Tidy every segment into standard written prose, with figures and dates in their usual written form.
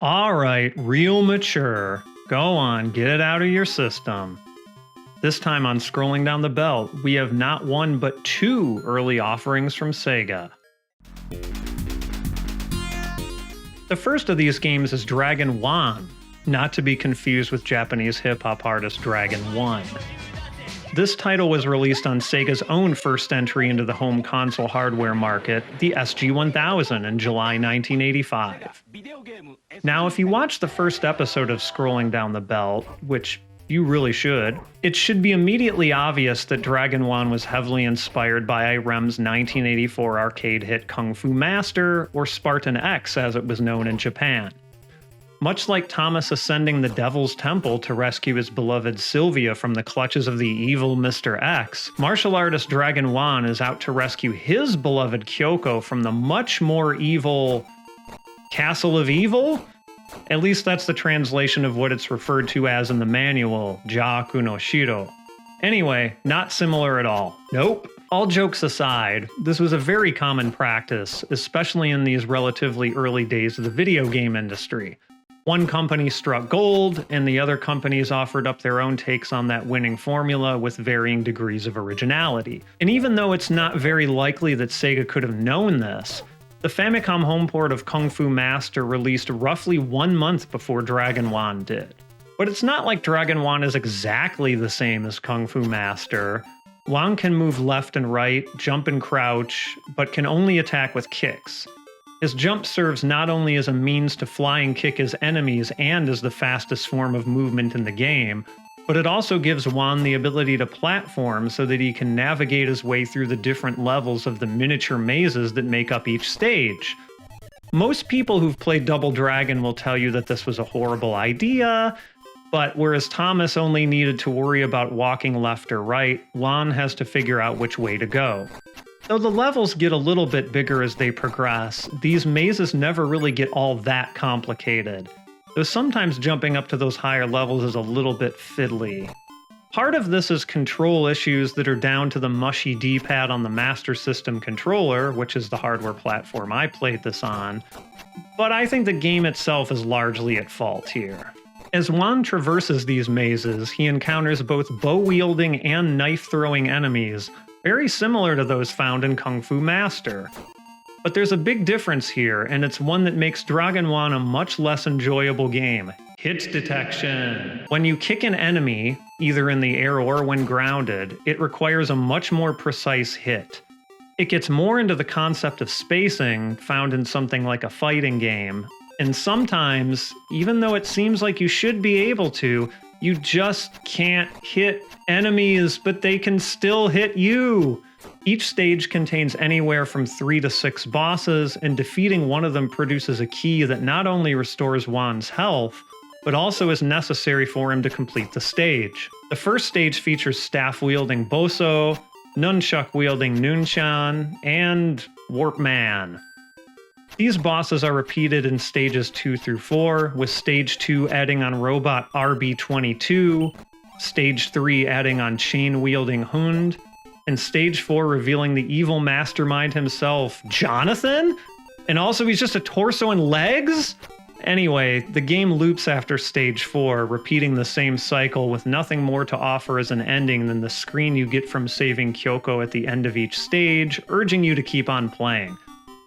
Alright, real mature. Go on, get it out of your system. This time on Scrolling Down the Belt, we have not one but two early offerings from Sega. The first of these games is Dragon Juan, not to be confused with Japanese hip-hop artist Dragon One. This title was released on Sega's own first entry into the home console hardware market, the SG-1000, in July 1985. Now, if you watch the first episode of Scrolling Down the Belt, which you really should, it should be immediately obvious that Dragon Juan was heavily inspired by IREM's 1984 arcade hit Kung Fu Master, or Spartan X as it was known in Japan. Much like Thomas ascending the Devil's Temple to rescue his beloved Sylvia from the clutches of the evil Mr. X, martial artist Dragon Juan is out to rescue his beloved Kyoko from the much more evil Castle of Evil? At least that's the translation of what it's referred to as in the manual, Jaku no Shiro. Anyway, not similar at all. Nope. All jokes aside, this was a very common practice, especially in these relatively early days of the video game industry. One company struck gold, and the other companies offered up their own takes on that winning formula with varying degrees of originality. And even though it's not very likely that Sega could have known this, the Famicom home port of Kung Fu Master released roughly 1 month before Dragon Juan did. But it's not like Dragon Juan is exactly the same as Kung Fu Master. Juan can move left and right, jump and crouch, but can only attack with kicks. His jump serves not only as a means to fly and kick his enemies and as the fastest form of movement in the game, but it also gives Juan the ability to platform so that he can navigate his way through the different levels of the miniature mazes that make up each stage. Most people who've played Double Dragon will tell you that this was a horrible idea, but whereas Thomas only needed to worry about walking left or right, Juan has to figure out which way to go. Though the levels get a little bit bigger as they progress, these mazes never really get all that complicated, though sometimes jumping up to those higher levels is a little bit fiddly. Part of this is control issues that are down to the mushy D-pad on the Master System controller, which is the hardware platform I played this on, but I think the game itself is largely at fault here. As Juan traverses these mazes, he encounters both bow-wielding and knife-throwing enemies, very similar to those found in Kung Fu Master. But there's a big difference here, and it's one that makes Dragon Juan a much less enjoyable game: hit detection. When you kick an enemy, either in the air or when grounded, it requires a much more precise hit. It gets more into the concept of spacing, found in something like a fighting game, and sometimes, even though it seems like you should be able to, you just can't hit enemies, but they can still hit you. Each stage contains anywhere from 3 to 6 bosses, and defeating one of them produces a key that not only restores Juan's health, but also is necessary for him to complete the stage. The first stage features staff-wielding Boso, nunchuck-wielding Nunchan, and Warp Man. These bosses are repeated in stages 2 through 4, with stage 2 adding on robot RB-22, stage 3 adding on chain-wielding Hund, and stage 4 revealing the evil mastermind himself, Jonathan? And also he's just a torso and legs? Anyway, the game loops after stage 4, repeating the same cycle with nothing more to offer as an ending than the screen you get from saving Kyoko at the end of each stage, urging you to keep on playing.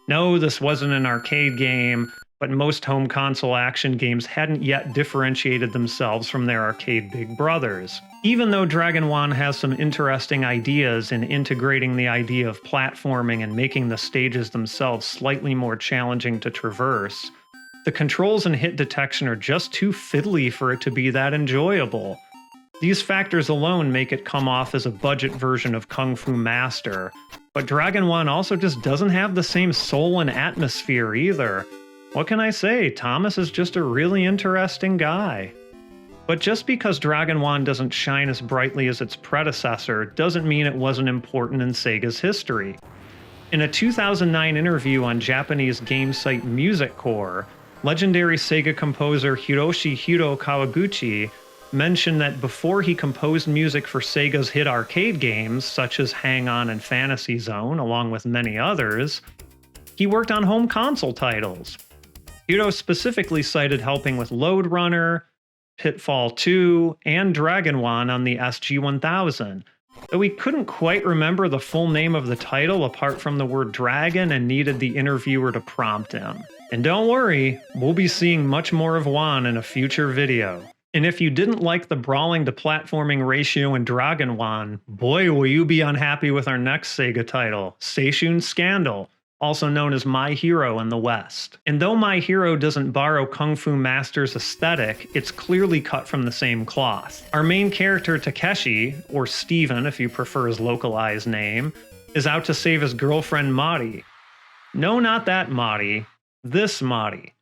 No, this wasn't an arcade game, but most home console action games hadn't yet differentiated themselves from their arcade big brothers. Even though Dragon Juan has some interesting ideas in integrating the idea of platforming and making the stages themselves slightly more challenging to traverse, the controls and hit detection are just too fiddly for it to be that enjoyable. These factors alone make it come off as a budget version of Kung Fu Master, but Dragon Juan also just doesn't have the same soul and atmosphere either. What can I say? Thomas is just a really interesting guy. But just because Dragon Juan doesn't shine as brightly as its predecessor doesn't mean it wasn't important in Sega's history. In a 2009 interview on Japanese game site Music Core, legendary Sega composer Hiroshihiro Kawaguchi mentioned that before he composed music for Sega's hit arcade games, such as Hang On and Fantasy Zone, along with many others, he worked on home console titles. Hiro specifically cited helping with Load Runner, Pitfall 2, and Dragon Juan on the SG-1000, though we couldn't quite remember the full name of the title apart from the word dragon and needed the interviewer to prompt him. And don't worry, we'll be seeing much more of Juan in a future video. And if you didn't like the brawling to platforming ratio in Dragon Juan, boy will you be unhappy with our next Sega title, Seishun Scandal, also known as My Hero in the West. And though My Hero doesn't borrow Kung Fu Master's aesthetic, it's clearly cut from the same cloth. Our main character Takeshi, or Steven if you prefer his localized name, is out to save his girlfriend Mari. No, not that Mari, this Mari.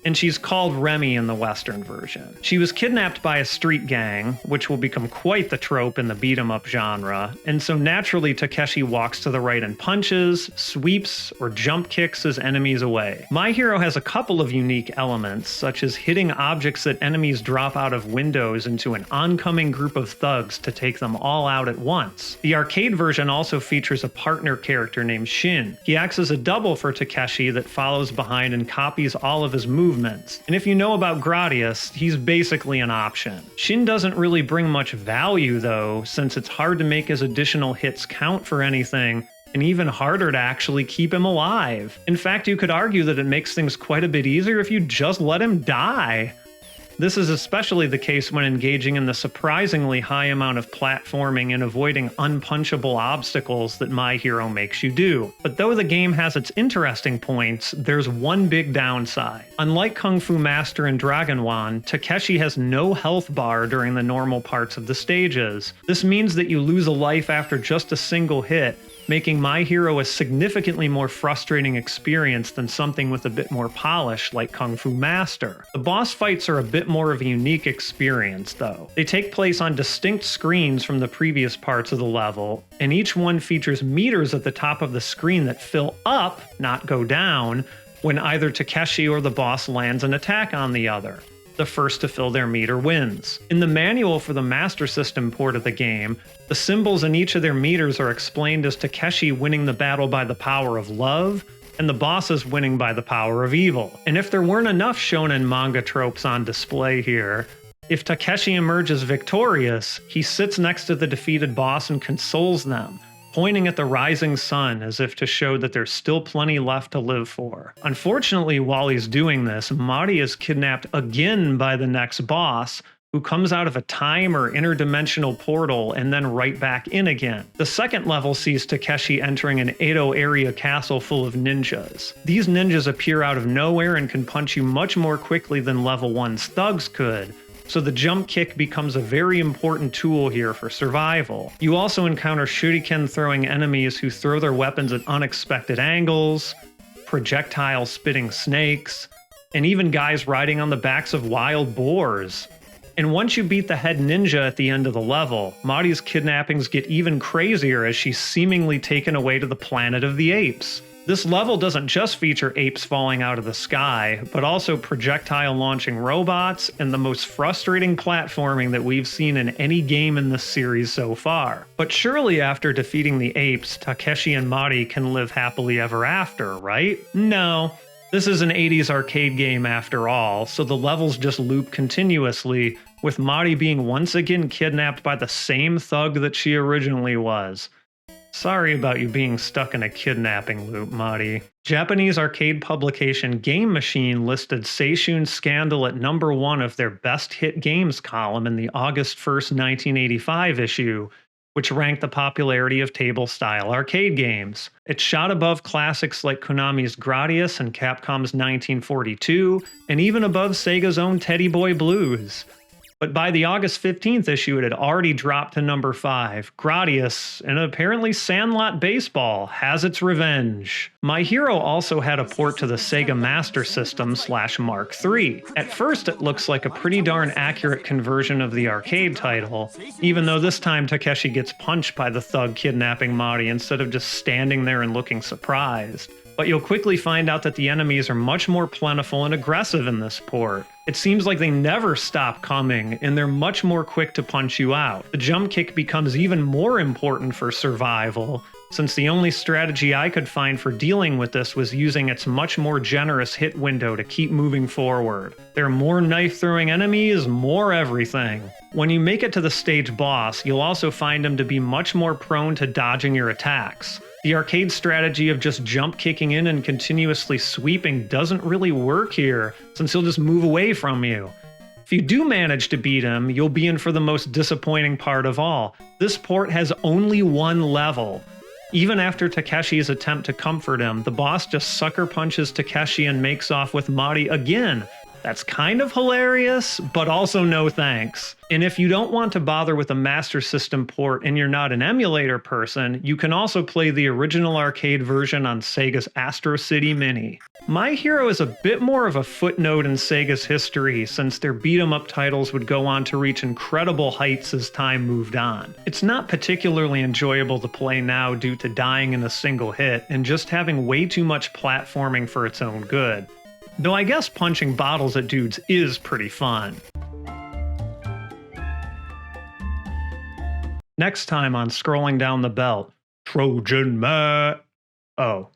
And she's called Remy in the Western version. She was kidnapped by a street gang, which will become quite the trope in the beat-em-up genre, and so naturally Takeshi walks to the right and punches, sweeps, or jump kicks his enemies away. My Hero has a couple of unique elements, such as hitting objects that enemies drop out of windows into an oncoming group of thugs to take them all out at once. The arcade version also features a partner character named Shin. He acts as a double for Takeshi that follows behind and copies all of his moves. And if you know about Gradius, he's basically an option. Shin doesn't really bring much value though, since it's hard to make his additional hits count for anything, and even harder to actually keep him alive. In fact, you could argue that it makes things quite a bit easier if you just let him die. This is especially the case when engaging in the surprisingly high amount of platforming and avoiding unpunchable obstacles that My Hero makes you do. But though the game has its interesting points, there's one big downside. Unlike Kung Fu Master and Dragon Juan, Takeshi has no health bar during the normal parts of the stages. This means that you lose a life after just a single hit, making My Hero a significantly more frustrating experience than something with a bit more polish like Kung Fu Master. The boss fights are a bit more of a unique experience though. They take place on distinct screens from the previous parts of the level, and each one features meters at the top of the screen that fill up, not go down, when either Takeshi or the boss lands an attack on the other. The first to fill their meter wins. In the manual for the Master System port of the game, the symbols in each of their meters are explained as Takeshi winning the battle by the power of love, and the bosses winning by the power of evil. And if there weren't enough shonen manga tropes on display here, if Takeshi emerges victorious, he sits next to the defeated boss and consoles them, pointing at the rising sun as if to show that there's still plenty left to live for. Unfortunately, while he's doing this, Mari is kidnapped again by the next boss, who comes out of a time or interdimensional portal and then right back in again. The second level sees Takeshi entering an Edo area castle full of ninjas. These ninjas appear out of nowhere and can punch you much more quickly than level 1's thugs could, so the jump kick becomes a very important tool here for survival. You also encounter shuriken-throwing enemies who throw their weapons at unexpected angles, projectile-spitting snakes, and even guys riding on the backs of wild boars. And once you beat the head ninja at the end of the level, Mari's kidnappings get even crazier as she's seemingly taken away to the planet of the apes. This level doesn't just feature apes falling out of the sky, but also projectile-launching robots and the most frustrating platforming that we've seen in any game in this series so far. But surely after defeating the apes, Takeshi and Mari can live happily ever after, right? No. This is an 80s arcade game after all, so the levels just loop continuously, with Mari being once again kidnapped by the same thug that she originally was. Sorry about you being stuck in a kidnapping loop, Mari. Japanese arcade publication Game Machine listed Seishun Scandal at number 1 of their best hit games column in the August 1st, 1985 issue, which ranked the popularity of table-style arcade games. It shot above classics like Konami's Gradius and Capcom's 1942, and even above Sega's own Teddy Boy Blues. But by the August 15th issue, it had already dropped to number 5. Gradius, and apparently Sandlot Baseball, has its revenge. My Hero also had a port to the Sega Master System / Mark III. At first, it looks like a pretty darn accurate conversion of the arcade title, even though this time Takeshi gets punched by the thug kidnapping Mari instead of just standing there and looking surprised. But you'll quickly find out that the enemies are much more plentiful and aggressive in this port. It seems like they never stop coming, and they're much more quick to punch you out. The jump kick becomes even more important for survival, since the only strategy I could find for dealing with this was using its much more generous hit window to keep moving forward. There are more knife-throwing enemies, more everything. When you make it to the stage boss, you'll also find him to be much more prone to dodging your attacks. The arcade strategy of just jump kicking in and continuously sweeping doesn't really work here, since he'll just move away from you. If you do manage to beat him, you'll be in for the most disappointing part of all. This port has only one level. Even after Takeshi's attempt to comfort him, the boss just sucker punches Takeshi and makes off with Mari again. That's kind of hilarious, but also no thanks. And if you don't want to bother with a Master System port and you're not an emulator person, you can also play the original arcade version on Sega's Astro City Mini. My Hero is a bit more of a footnote in Sega's history, since their beat-em-up titles would go on to reach incredible heights as time moved on. It's not particularly enjoyable to play now due to dying in a single hit and just having way too much platforming for its own good. Though I guess punching bottles at dudes is pretty fun. Next time on Scrolling Down the Belt, Trojan Man. Oh,